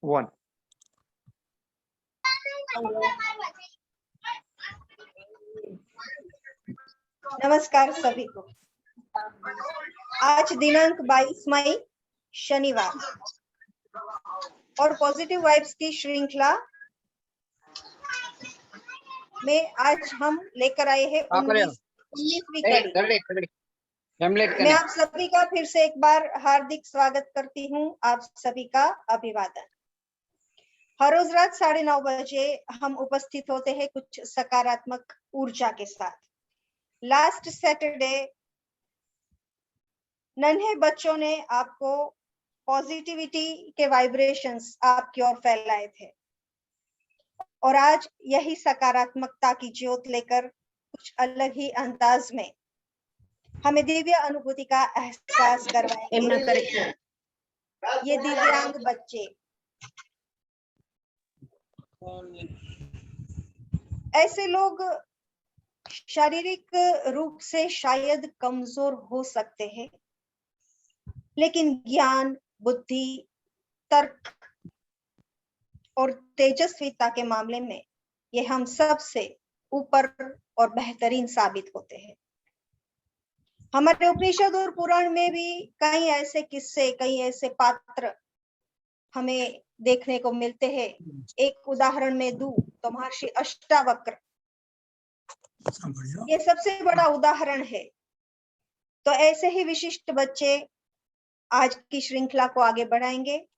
1. नमस्कार सभी को। आज दिनांक 22 मई शनिवार और पॉजिटिव वाइब्स की श्रृंखला में आज हम लेकर आए हैं 19वीं कड़ी। मैं आप सभी का फिर से एक बार हार्दिक स्वागत करती हूँ। आप सभी का अभिवादन। हर रोज रात 9:30 बजे हम उपस्थित होते हैं कुछ सकारात्मक ऊर्जा के साथ। लास्ट सैटरडे नन्हे बच्चों ने आपको पॉजिटिविटी के वाइब्रेशंस आपकी ओर फैलाए थे और आज यही सकारात्मकता की ज्योत लेकर कुछ अलग ही अंदाज में हमें दिव्य अनुभूति का एहसास करवाएंगे ये दिव्यांग बच्चे। ऐसे लोग शारीरिक रूप से शायद कमजोर हो सकते हैं, लेकिन ज्ञान, बुद्धि, तर्क और तेजस्विता के मामले में ये हम सब से ऊपर और बेहतरीन साबित होते हैं। हमारे उपनिषद और पुराण में भी कई ऐसे किस्से, कई ऐसे पात्र हमें देखने को मिलते हैं। एक उदाहरण में दूं तो महर्षि अष्टावक्र ये सबसे बड़ा उदाहरण है। तो ऐसे ही विशिष्ट बच्चे आज की श्रृंखला को आगे बढ़ाएंगे।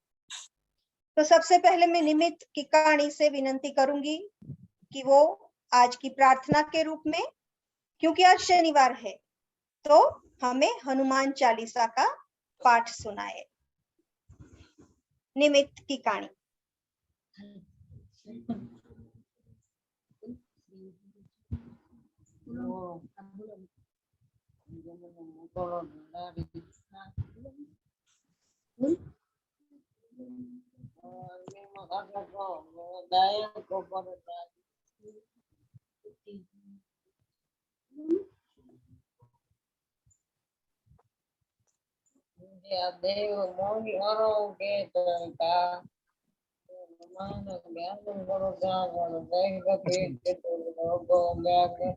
तो सबसे पहले मैं निमित्त की कहानी से विनंती करूंगी कि वो आज की प्रार्थना के रूप में, क्योंकि आज शनिवार है, तो हमें हनुमान चालीसा का पाठ सुनाए। निमित्त की कहानी। देव मोहि हरो के तनका मान ज्ञान गुरु जागर देह के तो जागर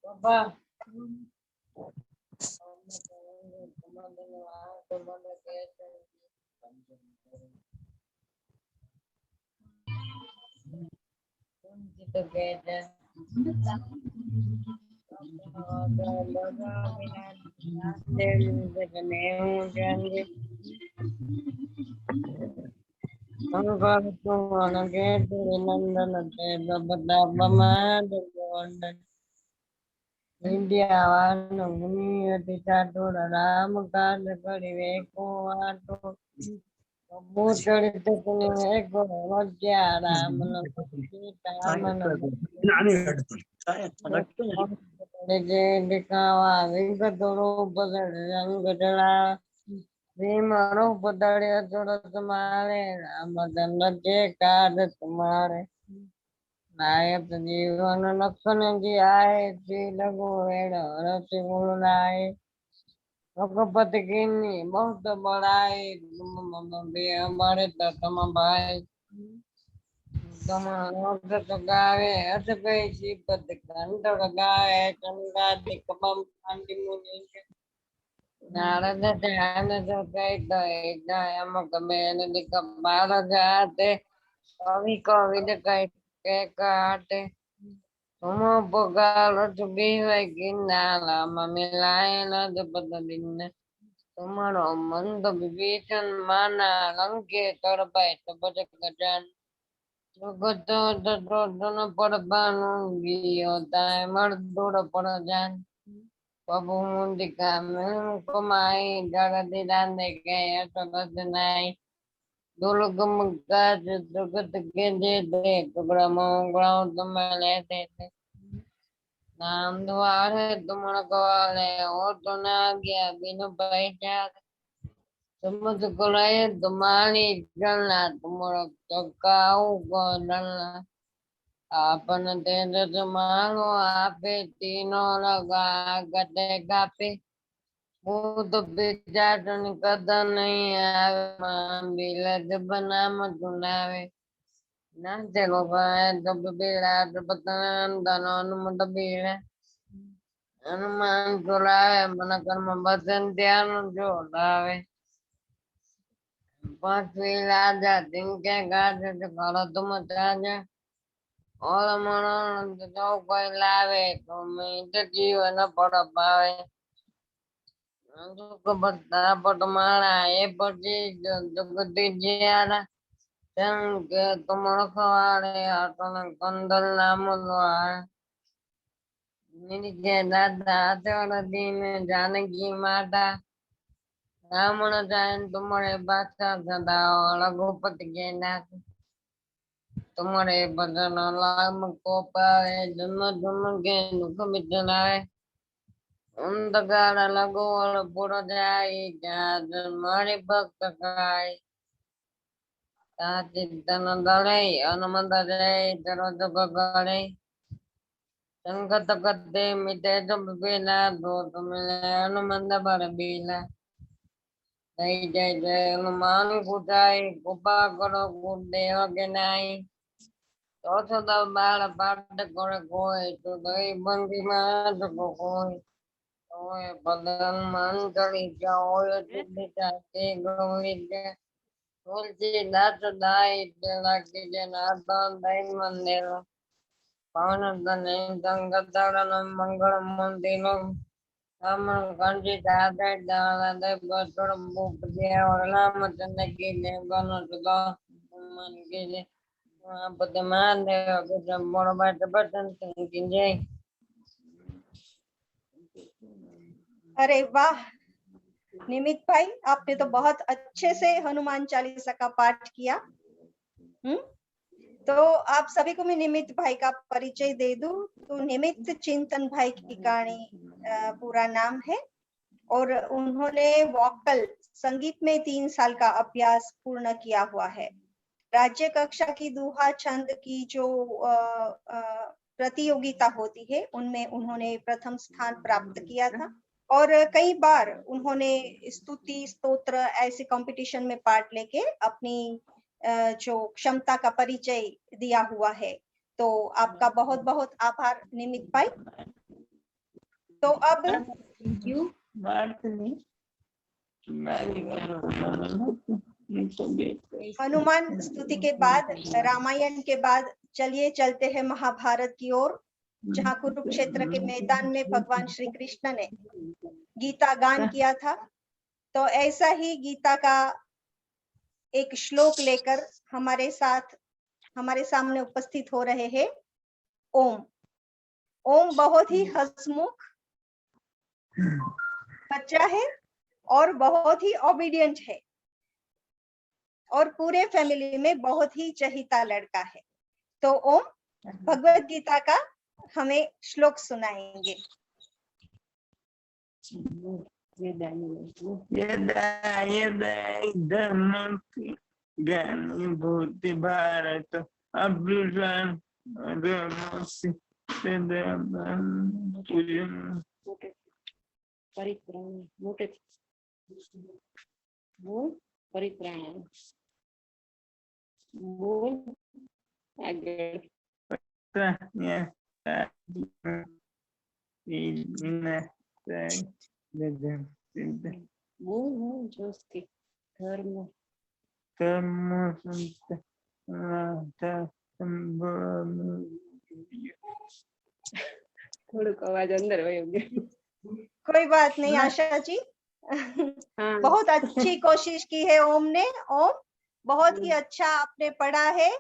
बाबा राम काज करिवे को आटो भूचरित राम दिखावा विगत रूप रंग जड़ा भीम रूप दड़े तुम्हारे रामचंद्र के काज तुम्हारे नायक जीवन लक्षण जी आए श्री लघु वेण रति गुणाए रघुपति कीनी बहुत बड़ाई हमारे तम भाई तुम गावे अस गई पद कंठ गावे चंदादिक बम मुनि नारद ध्यान जो कही अमुक मेन दिक बाल जाते कवि कविद कह के काटे तुम पुकार चुकी है किन्नाला मिलाए न पद दिन तुम्हारो मंद विभीषण माना लंके तर पाए तपज गजान जुगत पर बानुगी होता है मर्दुर पर जान प्रभु मुंडिका में कमाई जगत दाने के असगत नाई दुर्गम काज जगत के दे ब्रह्म ग्रह तुम लेते थे नाम द्वार है तुम गवाले और तो ना गया बिनु पहचान तुम तुकड़े तुम्हारी जलना तुम चकाऊ को डलना आपन तेज तुम्हारो आपे तीनों लगा गते गापे ભૂત પિચાચની કદર નહીં આવે માં બીલે જબ નામ જુનાવે નાચે લોકો જબ બીલા જબ તન હનુમત બીલે હનુમાન જોડાવે મન કર્મ વચન ધ્યાન જોડાવે પાંચવી રાજા તિનકે ગાજે કરો તુમ ચાજે ઓર મરણ જો કોઈ લાવે તો મીત જીવન પડ પાવે દુઃખ બધા પટમાળા એ પછી જગતી જ્યારા તેમ કે તુમણ ખવાડે આટન કંદલ નામ દ્વારે નિર્જય દાદા અચળ દીન જાનકી માતા રામણ જાન તુમરે બાદશાહ સદા રઘુપતિ કે નાથ તુમરે ભજન લામ को पावे जन्म जन्म के दुख मिटनावे अंधकार लगो और पुर जाए क्या मारे भक्त काय चिंतन दले हनुमत जय चरो जग गणे संगत करते मिटे जब बेला दो मिले हनुमंत पर बेला जय जय जय हनुमान गुसाई कृपा करो गुरुदेव के नाई तो सदा बाल पाठ करे कोई तो दई बंदी मात को कोई ओए बदन मन चली जाओ चुपी चाके गोविंद तुलसी दास दाई तेरा के जनार्दन दैन मंदिर पवन तने संगतरण मंगल मंदिर हम कंजी दादे दादा दे बसड़ बुपजे और नाम चंद की ने गन तो मन के ने पदमान दे कुछ मोड़ बाट बटन की जय अरे वाह निमित भाई, आपने तो बहुत अच्छे से हनुमान चालीसा का पाठ किया। तो आप सभी को मैं निमित भाई का परिचय दे दूं तो निमित चिंतन भाई की कहानी पूरा नाम है और उन्होंने वोकल संगीत में 3 साल का अभ्यास पूर्ण किया हुआ है। राज्य कक्षा की दोहा छंद की जो प्रतियोगिता होती है उनमें उन्होंने प्रथम स्थान प्राप्त किया था और कई बार उन्होंने स्तुति स्तोत्र ऐसे कंपटीशन में पार्ट लेके अपनी जो क्षमता का परिचय दिया हुआ है। तो आपका बहुत बहुत आभार निमित भाई। तो अब हनुमान स्तुति के बाद, रामायण के बाद चलिए चलते हैं महाभारत की ओर, जहाँ कुरुक्षेत्र के मैदान में भगवान श्री कृष्ण ने गीता गान किया था। तो ऐसा ही गीता का एक श्लोक लेकर हमारे सामने उपस्थित हो रहे हैं ओम। ओम बहुत ही हंसमुख बच्चा है और बहुत ही ओबीडियंट है और पूरे फैमिली में बहुत ही चहीता लड़का है। तो ओम भगवत गीता का हमें श्लोक सुनाएंगे। यदा यदा धर्मस्य ज्ञानीभूति भारत अभ्युदयं धर्मस्य परित्राण बोल आगे बोल जोस्ती धर्म થોડુંક અવાજ અંદર વયો ગયો। कोई बात नहीं आशा जी। बहुत अच्छी कोशिश की है ओम ने। ओम बहुत ही अच्छा आपने पढ़ा है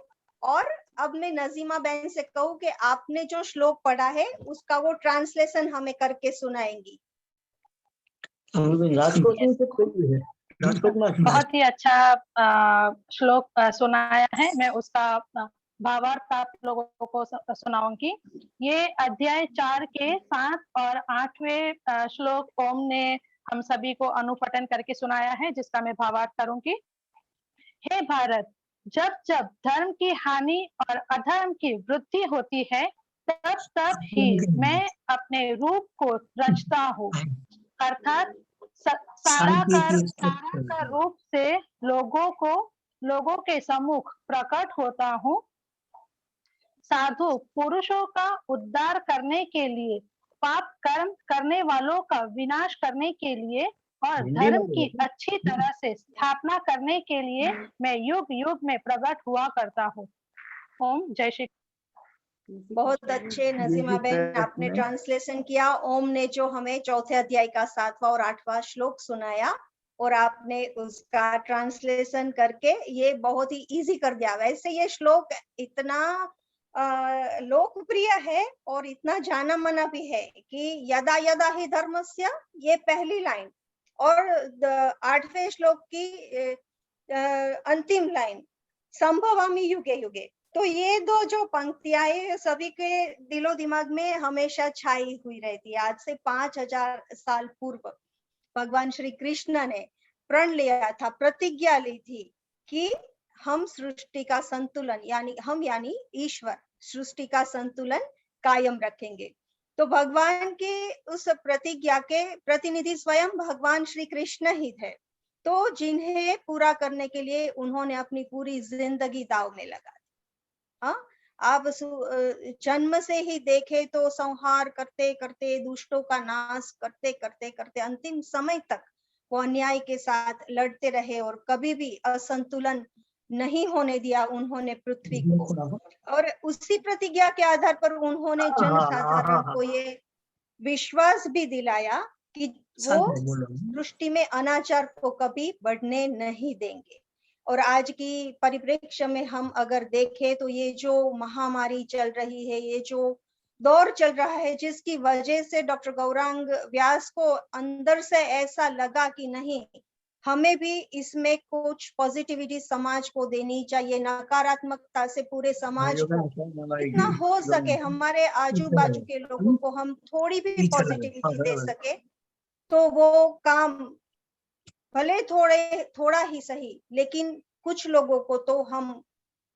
और अब मैं नजीमा बहन से कहूँ कि आपने जो श्लोक पढ़ा है उसका वो ट्रांसलेशन हमें करके सुनाएंगी। बहुत ही अच्छा श्लोक सुनाया है। मैं उसका भावार्थ आप लोगों को सुनाऊंगी। ये अध्याय 4 के 7 और 8वें श्लोक ओम ने हम सभी को अनुपठन करके सुनाया है, जिसका मैं भावार्थ करूंगी। हे भारत, जब जब धर्म की हानि और अधर्म की वृद्धि होती है तब तब ही मैं अपने रूप को रचता हूँ, अर्थात साराकार रूप से लोगों के सम्मुख प्रकट होता हूँ। साधु पुरुषों का उद्धार करने के लिए, पाप कर्म करने वालों का विनाश करने के लिए और धर्म की अच्छी तरह से स्थापना करने के लिए मैं युग युग में प्रकट हुआ करता हूँ। ओम जय श्री। बहुत अच्छे नजीमा बहन, आपने ट्रांसलेशन किया। ओम ने जो हमें चौथे अध्याय का 7वां और 8वां श्लोक सुनाया और आपने उसका ट्रांसलेशन करके ये बहुत ही इजी कर दिया। वैसे ये श्लोक इतना लोकप्रिय है और इतना जाना माना भी है कि यदा यदा ही धर्मस्य, ये पहली लाइन, और 8वें श्लोक की अंतिम लाइन संभवामि युगे युगे। तो ये दो जो पंक्तियां सभी के दिलो दिमाग में हमेशा छाई हुई रहती है। आज से 5000 साल पूर्व भगवान श्री कृष्ण ने प्रण लिया था, प्रतिज्ञा ली थी कि हम सृष्टि का संतुलन यानी ईश्वर सृष्टि का संतुलन कायम रखेंगे। तो भगवान की उस प्रतिज्ञा के प्रतिनिधि स्वयं भगवान श्री कृष्ण ही थे, तो जिन्हें पूरा करने के लिए उन्होंने अपनी पूरी जिंदगी दांव में लगा दी। हाँ, आप जन्म से ही देखे तो संहार करते करते, दुष्टों का नाश करते करते करते अंतिम समय तक वो अन्याय के साथ लड़ते रहे और कभी भी असंतुलन नहीं होने दिया उन्होंने पृथ्वी को। और उसी प्रतिज्ञा के आधार पर उन्होंने जनसाधारण को ये विश्वास भी दिलाया कि वो सृष्टि में अनाचार को कभी बढ़ने नहीं देंगे। और आज की परिप्रेक्ष्य में हम अगर देखें तो ये जो महामारी चल रही है, ये जो दौर चल रहा है, जिसकी वजह से डॉक्टर गौरांग व्यास को अंदर से ऐसा लगा कि नहीं, हमें भी इसमें कुछ पॉजिटिविटी समाज को देनी चाहिए, नकारात्मकता से पूरे समाज को इतना हो सके, हमारे आजू बाजू के लोगों को हम थोड़ी भी पॉजिटिविटी दे सके, तो वो काम भले थोड़ा ही सही, लेकिन कुछ लोगों को तो हम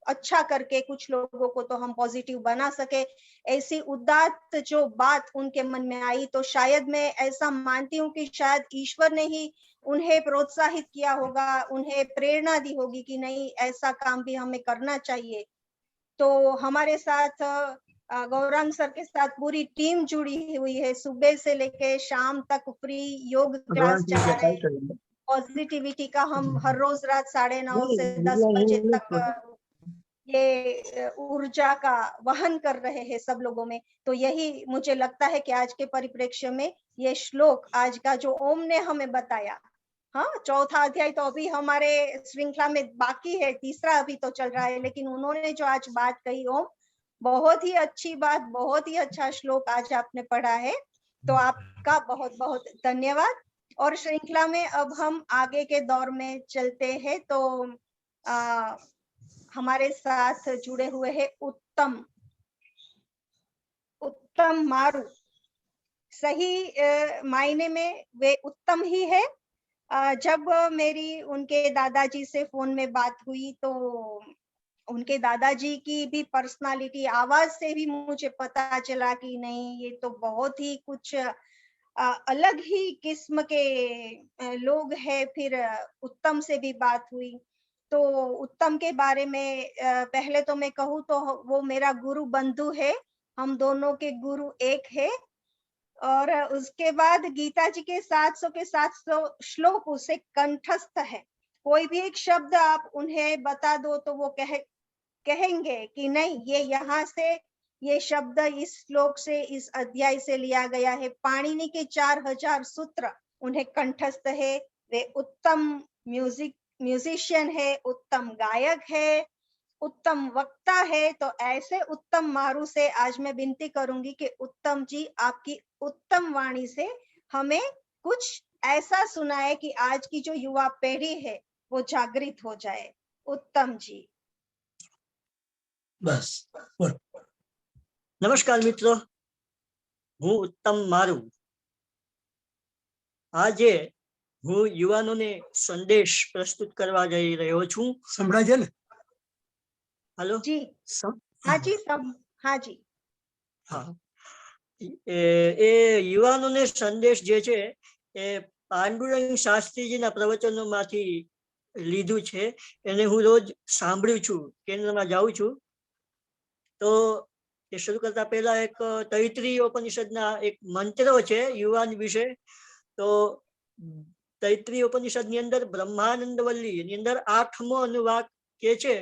अच्छा करके, कुछ लोगों को तो हम पॉजिटिव बना सके। ऐसी उदात्त जो बात उनके मन में आई, तो शायद मैं ऐसा मानती हूँ कि शायद ईश्वर ने ही उन्हें प्रोत्साहित किया होगा, उन्हें प्रेरणा दी होगी कि नहीं, ऐसा काम भी हमें करना चाहिए। तो हमारे साथ गौरांग सर के साथ पूरी टीम जुड़ी हुई है, सुबह से लेके शाम तक फ्री योग क्लास चला रहे हैं। पॉजिटिविटी का हम हर रोज रात 9:30 से 10 बजे तक ये ऊर्जा का वहन कर रहे हैं सब लोगों में। तो यही मुझे लगता है कि आज के परिप्रेक्ष्य में ये श्लोक आज का जो ओम ने हमें बताया, हाँ, चौथा अध्याय तो अभी हमारे श्रृंखला में बाकी है, तीसरा अभी तो चल रहा है, लेकिन उन्होंने जो आज बात कही ओम, बहुत ही अच्छी बात, बहुत ही अच्छा श्लोक आज आपने पढ़ा है। तो आपका बहुत बहुत धन्यवाद। और श्रृंखला में अब हम आगे के दौर में चलते हैं। तो हमारे साथ जुड़े हुए हैं उत्तम मारू। सही मायने में वे उत्तम ही है। जब मेरी उनके दादाजी से फोन में बात हुई तो उनके दादाजी की भी पर्सनालिटी, आवाज से भी मुझे पता चला कि नहीं, ये तो बहुत ही कुछ अलग ही किस्म के लोग हैं। फिर उत्तम से भी बात हुई तो उत्तम के बारे में पहले तो मैं कहूँ तो वो मेरा गुरु बंधु है, हम दोनों के गुरु एक है। और उसके बाद गीता जी के 700 के 700 श्लोक उसे कंठस्थ है। कोई भी एक शब्द आप उन्हें बता दो तो वो कहेंगे कि नहीं, ये यहाँ से ये शब्द इस श्लोक से, इस अध्याय से लिया गया है। पाणिनि के 4000 सूत्र उन्हें कंठस्थ है। वे उत्तम म्यूजिशियन है, उत्तम गायक है, उत्तम वक्ता है। तो ऐसे उत्तम मारू से आज मैं विनती करूंगी कि उत्तम जी आपकी उत्तम वाणी से हमें कुछ ऐसा सुनाए कि आज की जो युवा पीढ़ी है वो जागृत हो जाए। उत्तम जी। बस नमस्कार मित्रों, હું ઉત્તમ મારું આજે હું યુવાનોને સંદેશ પ્રસ્તુત કરવા જઈ રહ્યો છું। સંભળાય છે ને? हेलो जी हाँ जी, सब हाँ जी। हाँ, એ યુવાનોને સંદેશ જે છે એ પાંડુરંગ શાસ્ત્રીજીના પ્રવચનોમાંથી લીધું છે. એને હું રોજ સાંભળું છું, કેન્દ્રમાં જાઉં છું. તો એ શરૂ કરતા પહેલા એક તૈત્રીય ઉપનિષદના એક મંત્રો છે યુવાન વિશે. તો તૈત્રીય ઉપનિષદની અંદર બ્રહ્માનંદ વલ્લી એની અંદર 8મો અનુવાક કે છે,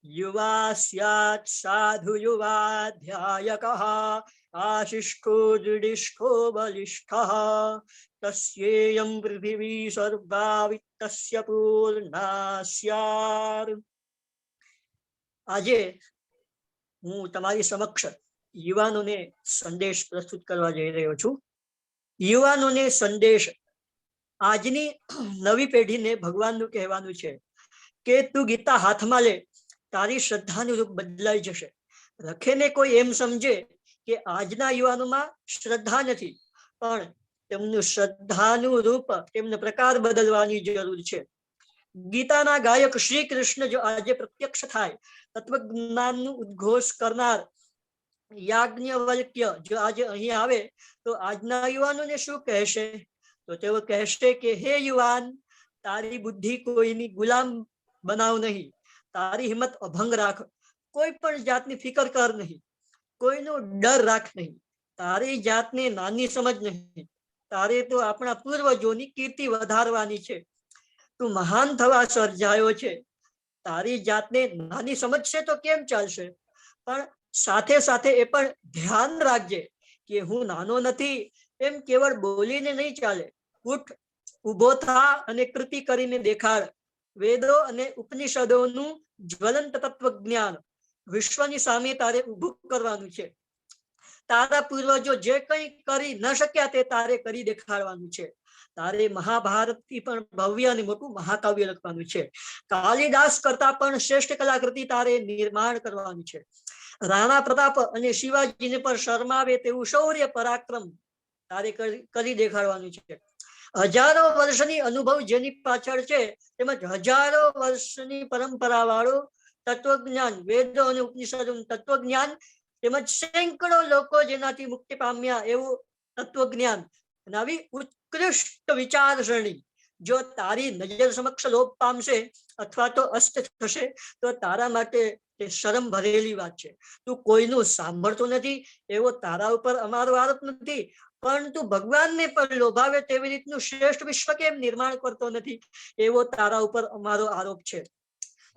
યુવા સ્યાત સાધુ યુવા ધ્યાયકઃ આશિષ્ઠો દૃઢિષ્ઠો બલિષ્ઠઃ તસ્યેયં પૃથિવી સર્વા વિત્તસ્ય પૂર્ણા સ્યાર. આજે હું તમારી સમક્ષ યુવાનોને સંદેશ પ્રસ્તુત કરવા જઈ રહ્યો છું. યુવાનોને સંદેશ. આજની નવી પેઢીને ભગવાનનું કહેવાનું છે કે તું ગીતા હાથમાં લે, તારી શ્રદ્ધાનું રૂપ બદલાઈ જશે. રખેને કોઈ એમ સમજે કે આજના યુવાનોમાં શ્રદ્ધા નથી, પણ તેમનું શ્રદ્ધાનું રૂપ, તેમનો પ્રકાર બદલવાની જરૂર છે. ગીતાના ગાયક શ્રી કૃષ્ણ જો આજે પ્રત્યક્ષ થાય, તત્વજ્ઞાનનું ઉદ્ઘોષ કરનાર યાજ્ઞવલ્ક્ય જો આજે અહીં આવે, તો આજના યુવાનોને શું કહેશે? તો તેઓ કહેશે કે હે યુવાન, તારી બુદ્ધિ કોઈની ગુલામ બનાવ નહીં, તારી હિંમત અભંગ રાખ, કોઈ પણ જાતની ફિકર કર નહીં, કોઈનો ડર રાખ નહીં, તારી જાતને નાની સમજ નહીં, તારે તો આપણા પૂર્વજોની કીર્તિ વધારવાની છે. તું મહાન થવા સર્જાયો છે, તારી જાતને નાની સમજશે તો કેમ ચાલશે? પણ સાથે સાથે એ પણ ધ્યાન રાખજે કે હું નાનો નથી એમ કેવળ બોલીને નહીં ચાલે. ઉઠ, ઉભો થા અને કૃતિ કરીને દેખાડ. વેદો અને ઉપનિષદોનું જ્વલંત તત્વજ્ઞાન વિશ્વની સામે તારે ઉભું કરવાનું છે. તારા પૂર્વજો જે કંઈ કરી ન શક્યા તે તારે કરી દેખાડવાનું છે. તારે મહાભારતથી પણ ભવ્ય અને મોટું મહાકાવ્ય લખવાનું છે. કાલિદાસ કરતા પણ શ્રેષ્ઠ કલાકૃતિ તારે નિર્માણ કરવાનું છે. રાણા પ્રતાપ અને શિવાજીને પણ શરમાવે તેવું શૌર્ય પરાક્રમ તારે કરી દેખાડવાનું છે. હજારો વર્ષની અનુભવ જેની પાછળ છે, તેમજ હજારો વર્ષની પરંપરા વાળું તત્વજ્ઞાન, વેદો અને ઉપનિષદોનું તત્વજ્ઞાન, તેમજ સેંકડો લોકો જેનાથી મુક્તિ પામ્યા એવું તત્વજ્ઞાન, નવી ઉત્કૃષ્ટ વિચારસરણી જો તારી નજર સમક્ષ લોપ પામશે અથવા તો અસ્ત થશે, તો તારા માટે તે શરમ ભરેલી વાત છે. તું કોઈનું સાંભળતો નથી એવો તારા ઉપર અમારો આરોપ નથી, પરંતુ ભગવાનને પણ લોભાવે તેવી રીતનું શ્રેષ્ઠ વિશ્વ કેમ નિર્માણ કરતો નથી એવો તારા ઉપર અમારો આરોપ છે.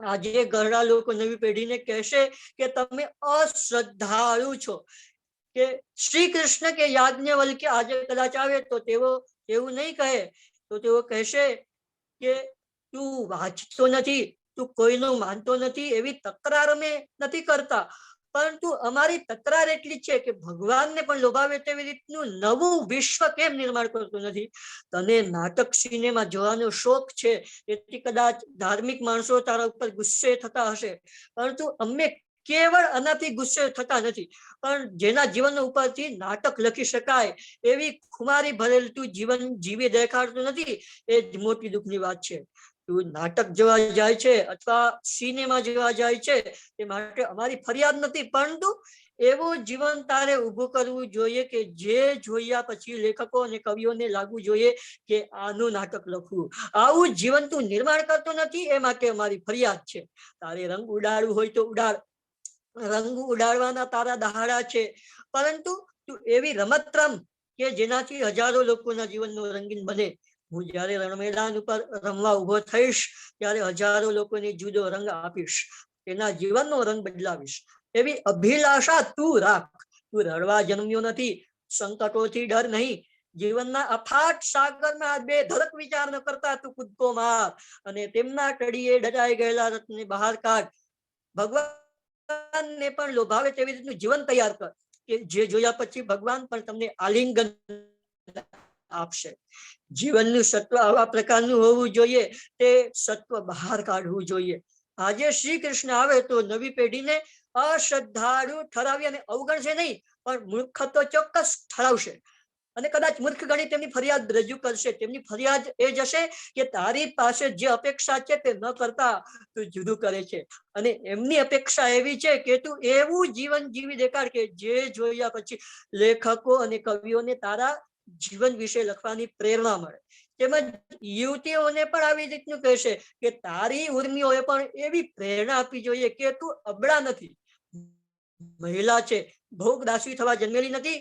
આજે ઘણા લોકો નવી પેઢીને કહેશે કે તમે અશ્રદ્ધાળુ છો, કે શ્રી કૃષ્ણ કે યાજ્ઞવલ્ક્ય આજે કદાચ આવે તો તેઓ એવું નહીં કહે, તો તેઓ કહેશે કે તું વાંચતો નથી, તું કોઈનું માનતો નથી એવી તકરાર અમે નથી કરતા, પરંતુ અમારી તકરાર એટલી છે કે ભગવાનને પણ લોભાવે તેવી રીતનું નવું વિશ્વ કેમ નિર્માણ કરતું નથી. તને નાટક સિનેમા જોવાનો શોખ છે, તેથી કદાચ ધાર્મિક માણસો તારા ઉપર ગુસ્સે થતા હશે, પરંતુ અમે કેવળ આનાથી ગુસ્સે થતા નથી, પણ જેના જીવન ઉપરથી નાટક લખી શકાય એવી ખુમારી ભરેલ તું જીવન જીવી દેખાડતું નથી, એ જ મોટી દુઃખની વાત છે. તું નાટક જોવા જાય છે અથવા સિનેમા જોવા જાય છે, તે માટે અમારી ફરિયાદ નથી, પરંતુ એવું જીવન તારે ઊભું કરવું જોઈએ કે જે જોયા પછી લેખકો અને કવિઓને લાગવું જોઈએ કે આનું નાટક લખવું. આવું જીવન તું નિર્માણ કરતો નથી, એ માટે અમારી ફરિયાદ છે. તારે રંગ ઉડાડવું હોય તો ઉડાડ, રંગ ઉડાડવાના તારા દહાડા છે, પરંતુ તું એવી રમત રમ કે જેનાથી હજારો લોકોના જીવનનો રંગીન બને. હું જયારે રણ મેદાન ઉપર રમવા ઉભો થઈશ ત્યારે હજારો લોકોને જુદો રંગ આપીશ, તેના જીવનનો રંગ બદલાવીશ, એવી અભિલાષા તું રાખ. તું રડવા જન્મ્યો નથી, સંકટોથી ડર નહીં, જીવનના અફાટ સાગરમાં બેધડક વિચાર ન કરતા તું કૂદકો માર અને તેમના કડીએ દટાઈ ગયેલા રથને બહાર કાઢ. ભગવાનને પણ લોભાવે તેવી રીતનું જીવન તૈયાર કર કે જે જોયા પછી ભગવાન પણ તમને આલિંગન આપશે. જીવનનું સત્વ આવા પ્રકારનું હોવું જોઈએ, તે સત્વ બહાર કાઢવું જોઈએ. આજે શ્રી કૃષ્ણ આવે તો નવી પેઢીને અશ્રદ્ધાળુ ઠરાવી અને અવગણશે નહીં, પણ મૂર્ખ તો ચોક્કસ ઠરાવશે, અને કદાચ મૂર્ખ ગણી તેમની ફરિયાદ રજૂ કરશે. તેમની ફરિયાદ એ જશે કે તારી પાસે જે અપેક્ષા છે તે ન કરતા તું જુદું કરે છે, અને એમની અપેક્ષા એવી છે કે તું એવું જીવન જીવી દેખાડ કે જે જોયા પછી લેખકો અને કવિઓને તારા જીવન વિશે લખવાની પ્રેરણા મળે. તેમજ યુવતીઓને પણ આવી રીતનું કહેશે કે તારી ઉર્મિઓએ પણ એવી પ્રેરણા આપવી જોઈએ કે તું અબળા નથી, મહિલા છે, ભોગ દાસી થવા જન્મેલી નથી,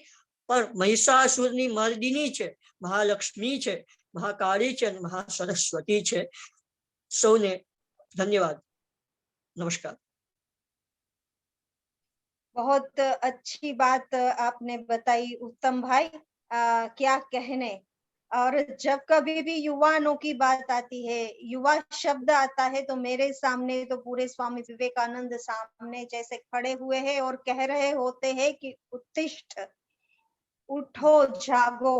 પણ મહિષાસુરની મર્દિની છે, મહાલક્ષ્મી છે, મહાકાળી છે અને મહાસરસ્વતી છે. સૌને ધન્યવાદ. नमस्कार. बहुत अच्छी बात आपने बताई उत्तम भाई। क्या कहने। और जब कभी भी युवाओं की बात आती है, युवा शब्द आता है, तो मेरे सामने तो पूरे स्वामी विवेकानंद सामने जैसे खड़े हुए हैं और कह रहे होते हैं कि उत्तिष्ठ, उठो, जागो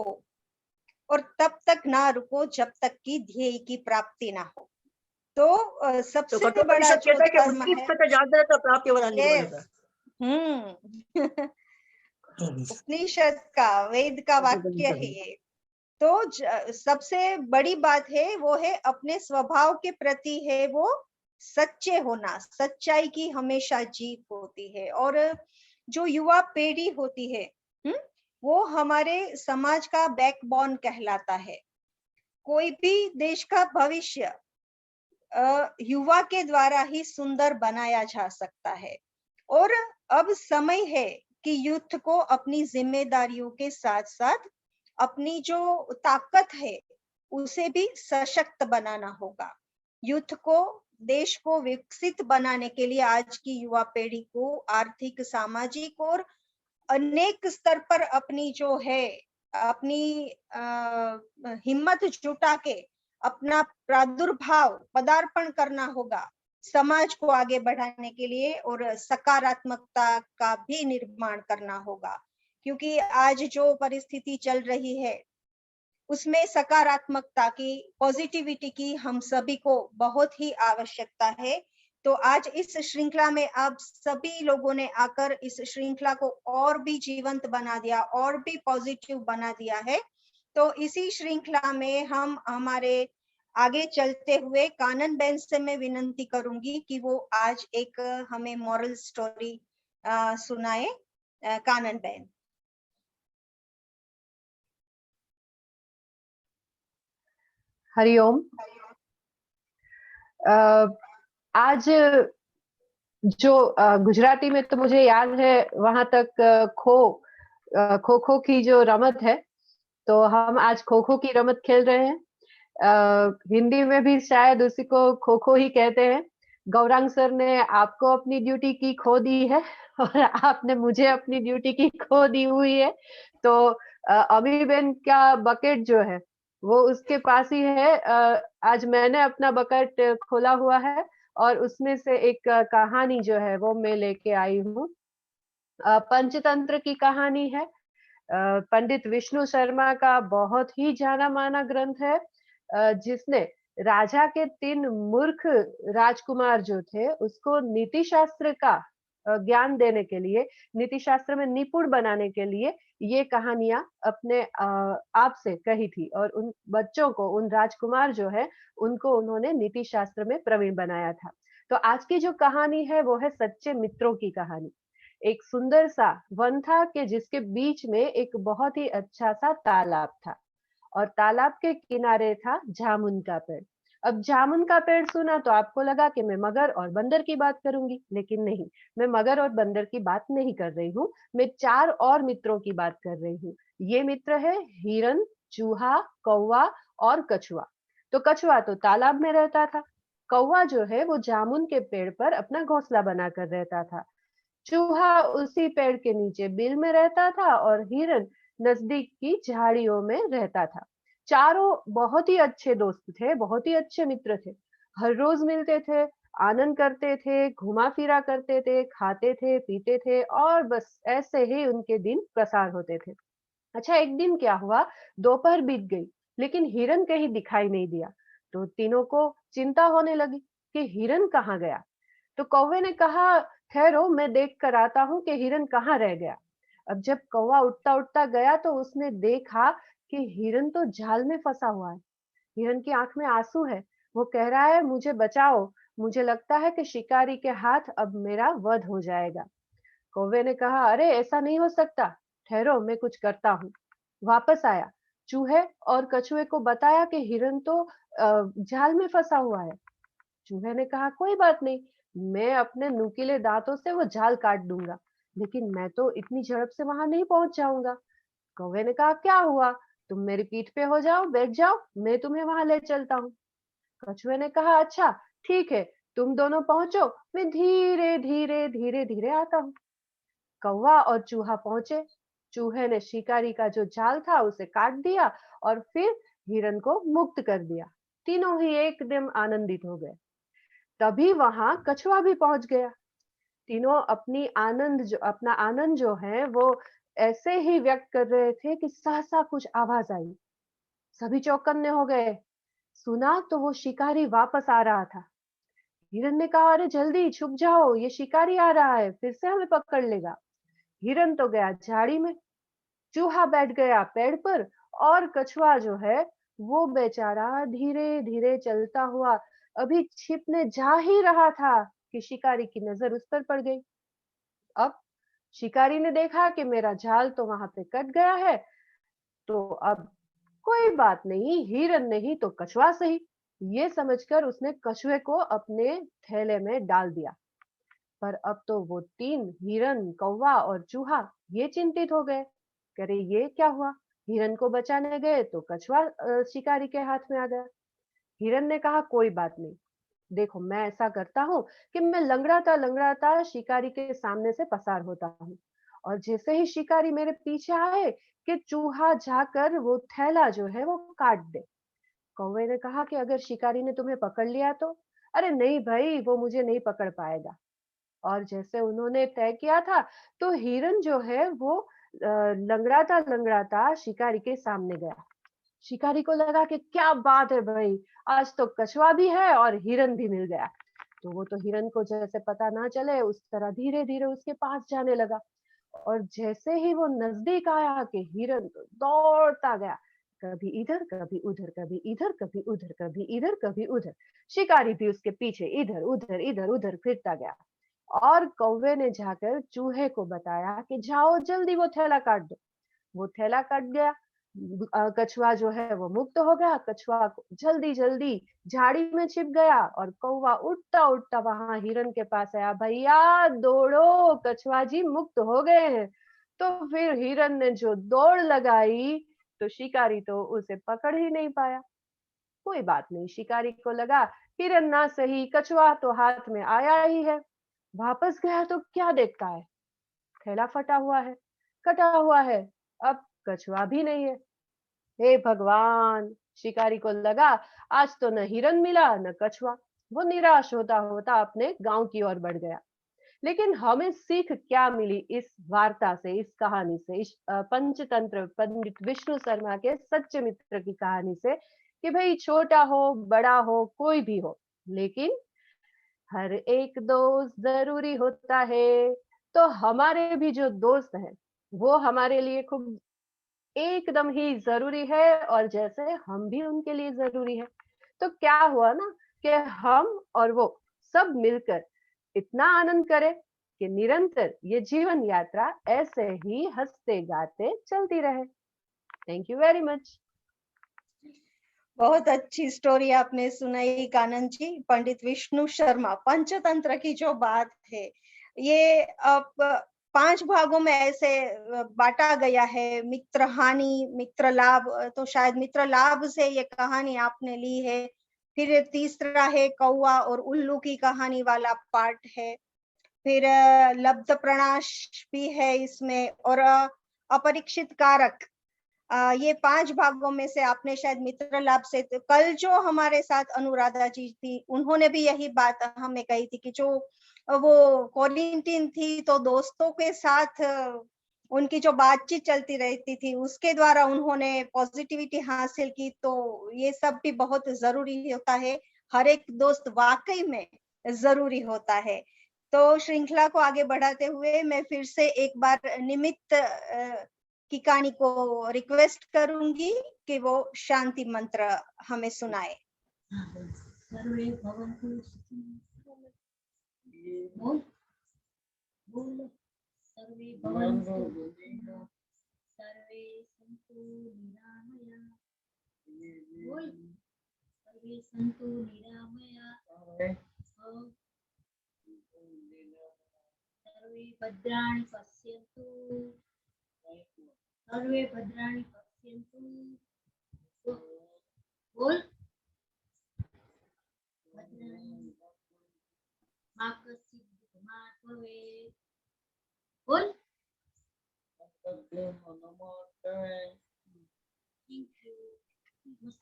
और तब तक ना रुको जब तक कि ध्येय की प्राप्ति ना हो। तो तो सबसे बड़ा कठोपनिषद जो कहता है कि धर्म है, उत्तिष्ठत जाग्रत प्राप्यवरान्वितो Yes. होता है. उपनिषद का, वेद का वाक्य है ये। तो सबसे बड़ी बात है वो है अपने स्वभाव के प्रति है वो सच्चे होना, सच्चाई की हमेशा जीत होती है। और जो युवा पीढ़ी होती है, वो हमारे समाज का बैकबोन कहलाता है। कोई भी देश का भविष्य युवा के द्वारा ही सुंदर बनाया जा सकता है। और अब समय है कि यूथ को अपनी जिम्मेदारियों के साथ साथ अपनी जो ताकत है उसे भी सशक्त बनाना होगा। यूथ को, देश को विकसित बनाने के लिए आज की युवा पीढ़ी को आर्थिक, सामाजिक और अनेक स्तर पर अपनी जो है अपनी हिम्मत जुटा के अपना प्रादुर्भाव, पदार्पण करना होगा समाज को आगे बढ़ाने के लिए, और सकारात्मकता का भी निर्माण करना होगा। क्योंकि आज जो परिस्थिति चल रही है उसमें सकारात्मकता की, पॉजिटिविटी की हम सभी को बहुत ही आवश्यकता है। तो आज इस श्रृंखला में आप सभी लोगों ने आकर इस श्रृंखला को और भी जीवंत बना दिया, और भी पॉजिटिव बना दिया है। तो इसी श्रृंखला में हम हमारे आगे चलते हुए कानन बहन से मैं विनंती करूंगी कि वो आज एक हमें मॉरल स्टोरी सुनाए। कानन बहन। हरिओम। आज जो गुजराती में तो मुझे याद है वहां तक खो खो की जो रमत है, तो हम आज खो खो की रमत खेल रहे हैं। हिंदी में भी शायद उसी को खो खो ही कहते हैं। गौरांग सर ने आपको अपनी ड्यूटी की खो दी है और आपने मुझे अपनी ड्यूटी की खो दी हुई है। तो अमी बेन का बकेट जो है वो उसके पास ही है। आज मैंने अपना बकेट खोला हुआ है और उसमें से एक कहानी जो है वो मैं लेके आई हूँ। पंचतंत्र की कहानी है। पंडित विष्णु शर्मा का बहुत ही जाना माना ग्रंथ है, जिसने राजा के 3 मूर्ख राजकुमार जो थे उसको नीति शास्त्र का ज्ञान देने के लिए, नीति शास्त्र में निपुण बनाने के लिए ये कहानियां अपने आप से कही थी, और उन बच्चों को, उन राजकुमार जो है उनको उन्होंने नीति शास्त्र में प्रवीण बनाया था। तो आज की जो कहानी है वो है सच्चे मित्रों की कहानी। एक सुंदर सा वन था कि जिसके बीच में एक बहुत ही अच्छा सा तालाब था, और तालाब के किनारे था जामुन का पेड़। अब जामुन का पेड़ सुना तो आपको लगा कि मैं मगर और बंदर की बात करूंगी, लेकिन नहीं, मैं मगर और बंदर की बात नहीं कर रही हूँ। मैं 4 और मित्रों की बात कर रही हूँ। ये मित्र है हिरन, चूहा, कौवा और कछुआ। तो कछुआ तो तालाब में रहता था, कौवा जो है वो जामुन के पेड़ पर अपना घोंसला बनाकर रहता था, चूहा उसी पेड़ के नीचे बिल में रहता था, और हिरन नजदीक की झाड़ियों में रहता था। चारों बहुत ही अच्छे दोस्त थे, बहुत ही अच्छे मित्र थे। हर रोज मिलते थे, आनंद करते थे, घुमा फिरा करते थे, खाते थे, पीते थे, और बस ऐसे ही उनके दिन प्रसार होते थे। अच्छा, एक दिन क्या हुआ, दोपहर बीत गई लेकिन हिरन कहीं दिखाई नहीं दिया। तो तीनों को चिंता होने लगी कि हिरन कहाँ गया। तो कौवे ने कहा, ठहरो, मैं देख कर आता हूँ कि हिरन कहाँ रह गया। अब जब कौवा उठता उठता गया तो उसने देखा कि हिरन तो जाल में फंसा हुआ है। हिरन की आंख में आंसू है, वो कह रहा है, मुझे बचाओ, मुझे लगता है कि शिकारी के हाथ अब मेरा वध हो जाएगा। कौवे ने कहा, अरे ऐसा नहीं हो सकता, ठहरो, मैं कुछ करता हूँ। वापस आया चूहे और कछुए को बताया कि हिरन तो जाल में फंसा हुआ है। चूहे ने कहा कोई बात नहीं, मैं अपने नुकीले दांतों से वो जाल काट दूंगा, लेकिन मैं तो इतनी झड़प से वहां नहीं पहुंच जाऊंगा। कौवे ने कहा क्या हुआ, तुम मेरी पीठ पे हो जाओ, बैठ जाओ, मैं तुम्हें वहां ले चलता हूँ। कछुए ने कहा अच्छा ठीक है, तुम दोनों पहुंचो, मैं धीरे धीरे धीरे धीरे आता हूँ। कौवा और चूहा पहुंचे। चूहे ने शिकारी का जो जाल था उसे काट दिया और फिर हिरन को मुक्त कर दिया। तीनों ही एकदम आनंदित हो गए। तभी वहां कछुआ भी पहुंच गया। तीनों अपना आनंद जो है वो ऐसे ही व्यक्त कर रहे थे कि सहसा कुछ आवाज आई। सभी चौकन्ने हो गए। सुना तो वो शिकारी वापस आ रहा था। हिरन ने कहा अरे जल्दी छुप जाओ, ये शिकारी आ रहा है, फिर से हमें पकड़ लेगा। हिरन तो गया झाड़ी में, चूहा बैठ गया पेड़ पर और कछुआ जो है वो बेचारा धीरे धीरे चलता हुआ अभी छिपने जा ही रहा था कि शिकारी की नजर उस पर पड़ गई। अब शिकारी ने देखा कि मेरा जाल तो वहां पे कट गया है, तो अब कोई बात नहीं, हिरन नहीं तो कछुआ सही, ये समझकर उसने कछुए को अपने थैले में डाल दिया। पर अब तो वो तीन, हिरन, कौवा और चूहा, ये चिंतित हो गए। कह रहे ये क्या हुआ, हिरन को बचाने गए तो कछुआ शिकारी के हाथ में आ गया। हिरन ने कहा कोई बात नहीं, देखो मैं ऐसा करता हूँ कि मैं लंगड़ाता शिकारी के सामने से पसार होता हूँ, और जैसे ही शिकारी मेरे पीछे आए कि चूहा जाकर वो थैला जो है वो काट दे। कौवे ने कहा कि अगर शिकारी ने तुम्हें पकड़ लिया तो? अरे नहीं भाई, वो मुझे नहीं पकड़ पाएगा। और जैसे उन्होंने तय किया था तो हिरन जो है वो लंगड़ाता लंगड़ाता शिकारी के सामने गया। शिकारी को लगा कि क्या बात है भाई, आज तो कछुआ भी है और हिरन भी मिल गया। तो वो तो हिरन को जैसे पता ना चले उस तरह धीरे धीरे उसके पास जाने लगा। और जैसे ही वो नजदीक आया कि हिरन तो दौड़ता गया, कभी इधर कभी उधर, कभी इधर कभी उधर, कभी इधर कभी उधर। शिकारी भी उसके पीछे इधर उधर फिरता गया। और कौवे ने जाकर चूहे को बताया कि जाओ जल्दी वो थैला काट दो। वो थैला कट गया। कछुआ जो है वो मुक्त हो गया। कछुआ जल्दी जल्दी झाड़ी में छिप गया और कौवा उठता उठता वहां हिरन के पास आया, भैया दौड़ो, कछुआ जी मुक्त हो गए हैं। तो फिर हिरन ने जो दौड़ लगाई तो शिकारी तो उसे पकड़ ही नहीं पाया। कोई बात नहीं, शिकारी को लगा हिरन ना सही, कछुआ तो हाथ में आया ही है। वापस गया तो क्या देखता है, थैला फटा हुआ है, कटा हुआ है, अब कछुआ भी नहीं है। हे भगवान, शिकारी को लगा आज तो न हिरन मिला न कछुआ। वो निराश होता होता अपने गांव की ओर बढ़ गया। लेकिन हमें सीख क्या मिली इस वार्ता से, इस कहानी से, इस पंचतंत्र पंडित विष्णु शर्मा के सच्चे मित्र की कहानी से, कि भाई छोटा हो बड़ा हो कोई भी हो, लेकिन हर एक दोस्त जरूरी होता है। तो हमारे भी जो दोस्त हैं वो हमारे लिए खूब एकदम ही जरूरी है, और जैसे हम भी उनके लिए जरूरी है। तो क्या हुआ ना कि हम और वो सब मिलकर इतना आनंद करें कि निरंतर ये जीवन यात्रा ऐसे ही हंसते गाते चलती रहे। Thank you very much. बहुत अच्छी स्टोरी आपने सुनाई कानन जी। पंडित विष्णु शर्मा, पंचतंत्र की जो बात है ये अब 5 भागों में ऐसे बांटा गया है। मित्र हानि, मित्र लाभ, तो शायद मित्र लाभ से ये कहानी आपने ली है। फिर तीसरा है कौवा और उल्लू की कहानी वाला पार्ट है। फिर लब्ध प्रणाश भी है इसमें, और अपरीक्षित कारक। ये 5 भागों में से आपने शायद मित्र लाभ से, तो कल जो हमारे साथ अनुराधा जी थी उन्होंने भी यही बात हमें कही थी कि जो वो क्वारंटीन थी तो दोस्तों के साथ उनकी जो बातचीत चलती रहती थी उसके द्वारा उन्होंने पॉजिटिविटी हासिल की। तो ये सब भी बहुत जरूरी होता है, हर एक दोस्त वाकई में जरूरी होता है। तो श्रृंखला को आगे बढ़ाते हुए मैं फिर से एक बार निमित्त की कहानी को रिक्वेस्ट करूंगी कि वो शांति मंत्र हमें सुनाए। सर्वे भवन्तु सुखिनः। सर्वे भवन्तु सर्वे सन्तु निरामया बोल सर्वे सन्तु निरामया सर्वे भद्राणि पश्यन्तु सर्वे भद्राणि पश्यन्तु बोल भद्राणि मा कश्चित् दुःखमात् भवेत् बोल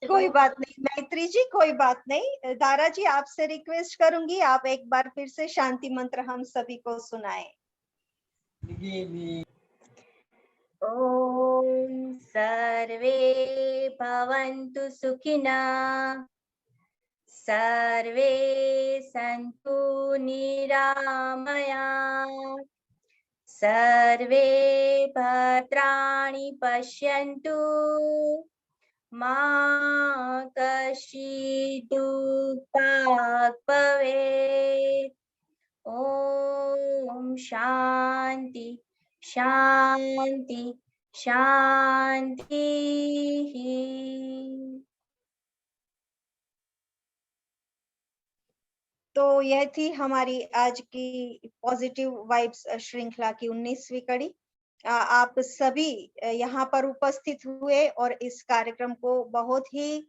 कोई बात नहीं मैत्री जी, कोई बात नहीं। दारा जी, आपसे रिक्वेस्ट करूंगी, आप एक बार फिर से शांति मंत्र हम सभी को सुनाएं। ॐ सर्वे भवन्तु सुखिनः सर्वे सन्तु निरामया सर्वे भद्राणि पश्यन्तु मा कश्चित् दुःखात् भवेत् ॐ शान्ति शांति शांति। तो यह थी हमारी आज की पॉजिटिव वाइब्स श्रृंखला की 19वीं कड़ी। आप सभी यहाँ पर उपस्थित हुए और इस कार्यक्रम को बहुत ही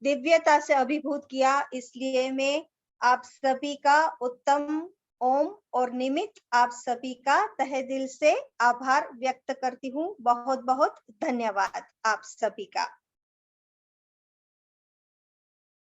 दिव्यता से अभिभूत किया, इसलिए मैं आप सभी का उत्तम ओम और निमित्त आप सभी का तहे दिल से आभार व्यक्त करती हूँ। बहुत बहुत धन्यवाद आप सभी का।